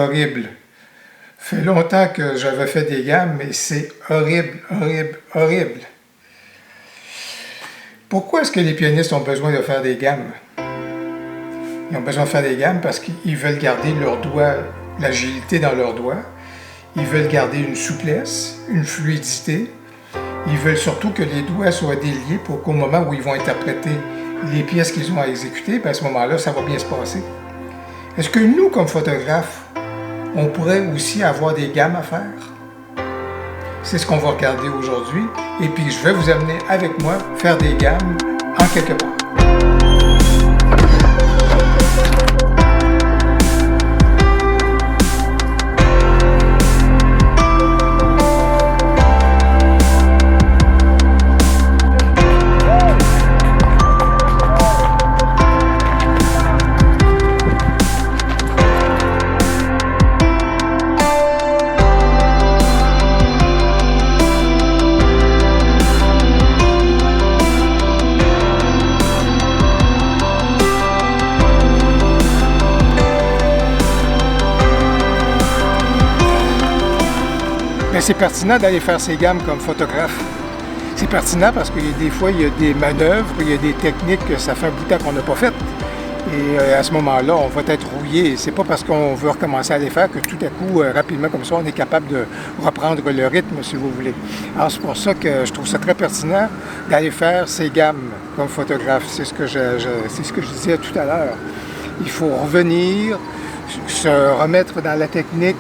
horrible. Fait longtemps que j'avais fait des gammes, mais c'est horrible, horrible, horrible. Pourquoi est-ce que les pianistes ont besoin de faire des gammes? Ils ont besoin de faire des gammes parce qu'ils veulent garder leurs doigts, l'agilité dans leurs doigts. Ils veulent garder une souplesse, une fluidité. Ils veulent surtout que les doigts soient déliés pour qu'au moment où ils vont interpréter les pièces qu'ils ont à exécuter, à ce moment-là, ça va bien se passer. Est-ce que nous, comme photographes, on pourrait aussi avoir des gammes à faire? C'est ce qu'on va regarder aujourd'hui. Et puis, je vais vous amener avec moi faire des gammes en quelque part. C'est pertinent d'aller faire ses gammes comme photographe. C'est pertinent parce que des fois, il y a des manœuvres, il y a des techniques que ça fait un bout de temps qu'on n'a pas faites. Et à ce moment-là, on va être rouillé. C'est pas parce qu'on veut recommencer à les faire que tout à coup, rapidement comme ça, on est capable de reprendre le rythme, si vous voulez. Alors, c'est pour ça que je trouve ça très pertinent d'aller faire ses gammes comme photographe. C'est ce que je disais tout à l'heure. Il faut revenir, se remettre dans la technique,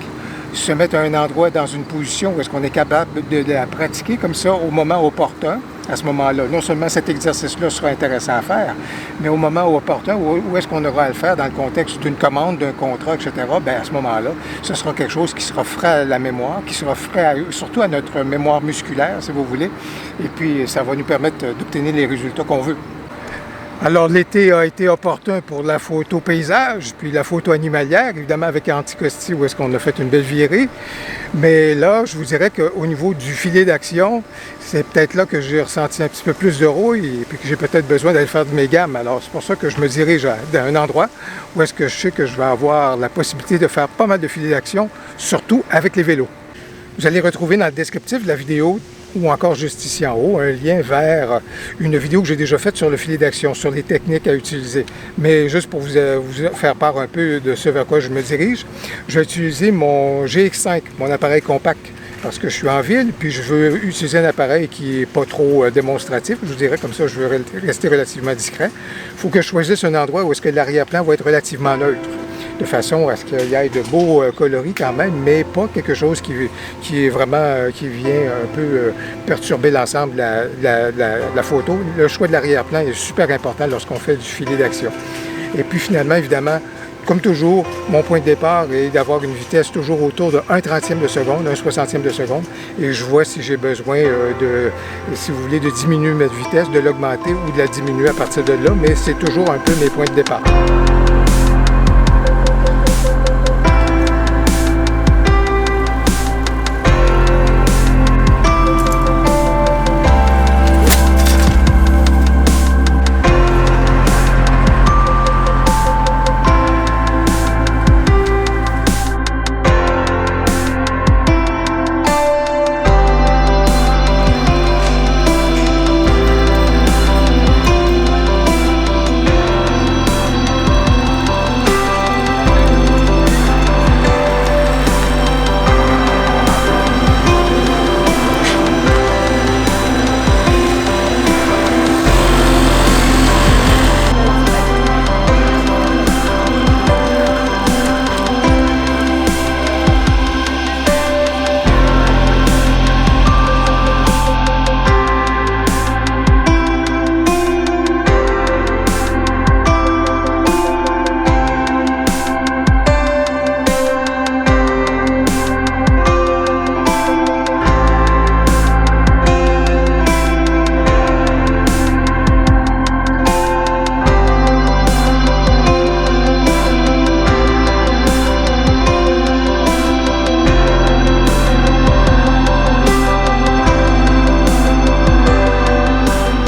se mettre à un endroit, dans une position où est-ce qu'on est capable de la pratiquer comme ça au moment opportun. À ce moment-là, non seulement cet exercice-là sera intéressant à faire, mais au moment opportun, où est-ce qu'on aura à le faire dans le contexte d'une commande, d'un contrat, etc., bien, à ce moment-là, ce sera quelque chose qui sera frais à la mémoire, qui sera frais surtout à notre mémoire musculaire, si vous voulez, et puis ça va nous permettre d'obtenir les résultats qu'on veut. Alors, l'été a été opportun pour la photo paysage, puis la photo animalière, évidemment avec Anticosti, où est-ce qu'on a fait une belle virée. Mais là, je vous dirais qu'au niveau du filet d'action, c'est peut-être là que j'ai ressenti un petit peu plus de rouille et puis que j'ai peut-être besoin d'aller faire de mes gammes. Alors, c'est pour ça que je me dirige à un endroit où est-ce que je sais que je vais avoir la possibilité de faire pas mal de filets d'action, surtout avec les vélos. Vous allez retrouver dans le descriptif de la vidéo ou encore juste ici en haut, un lien vers une vidéo que j'ai déjà faite sur le filet d'action, sur les techniques à utiliser. Mais juste pour vous faire part un peu de ce vers quoi je me dirige, je vais utiliser mon GX5, mon appareil compact, parce que je suis en ville, puis je veux utiliser un appareil qui n'est pas trop démonstratif, je vous dirais, comme ça je veux rester relativement discret. Il faut que je choisisse un endroit où est-ce que l'arrière-plan va être relativement neutre, de façon à ce qu'il y ait de beaux coloris quand même, mais pas quelque chose qui vient un peu perturber l'ensemble de la photo. Le choix de l'arrière-plan est super important lorsqu'on fait du filet d'action. Et puis finalement, évidemment, comme toujours, mon point de départ est d'avoir une vitesse toujours autour de 1/30e de seconde, 1/60e de seconde, et je vois si j'ai besoin si vous voulez, de diminuer ma vitesse, de l'augmenter ou de la diminuer à partir de là, mais c'est toujours un peu mes points de départ.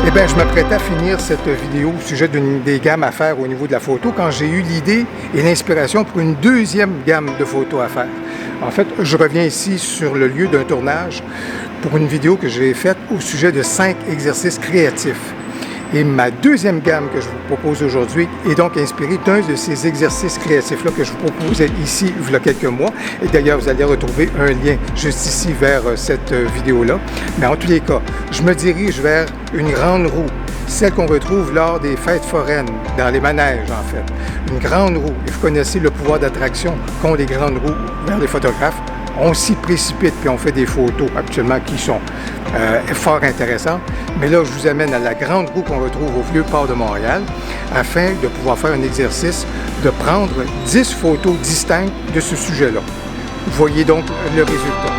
Eh bien, je m'apprêtais à finir cette vidéo au sujet d'une des gammes à faire au niveau de la photo quand j'ai eu l'idée et l'inspiration pour une deuxième gamme de photos à faire. En fait, je reviens ici sur le lieu d'un tournage pour une vidéo que j'ai faite au sujet de 5 exercices créatifs. Et ma deuxième gamme que je vous propose aujourd'hui est donc inspirée d'un de ces exercices créatifs-là que je vous proposais ici il y a quelques mois. Et d'ailleurs, vous allez retrouver un lien juste ici vers cette vidéo-là. Mais en tous les cas, je me dirige vers une grande roue, celle qu'on retrouve lors des fêtes foraines, dans les manèges en fait. Une grande roue. Et vous connaissez le pouvoir d'attraction qu'ont les grandes roues vers les photographes. On s'y précipite puis on fait des photos actuellement qui sont fort intéressantes. Mais là, je vous amène à la grande roue qu'on retrouve au Vieux-Port de Montréal afin de pouvoir faire un exercice de prendre 10 photos distinctes de ce sujet-là. Voyez donc le résultat.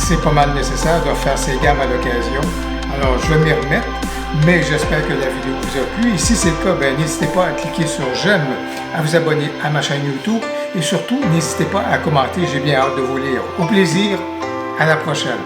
C'est pas mal nécessaire de faire ces gammes à l'occasion. Alors, je vais m'y remettre, mais j'espère que la vidéo vous a plu. Et si c'est le cas, n'hésitez pas à cliquer sur j'aime, à vous abonner à ma chaîne YouTube et surtout, n'hésitez pas à commenter. J'ai bien hâte de vous lire. Au plaisir, à la prochaine.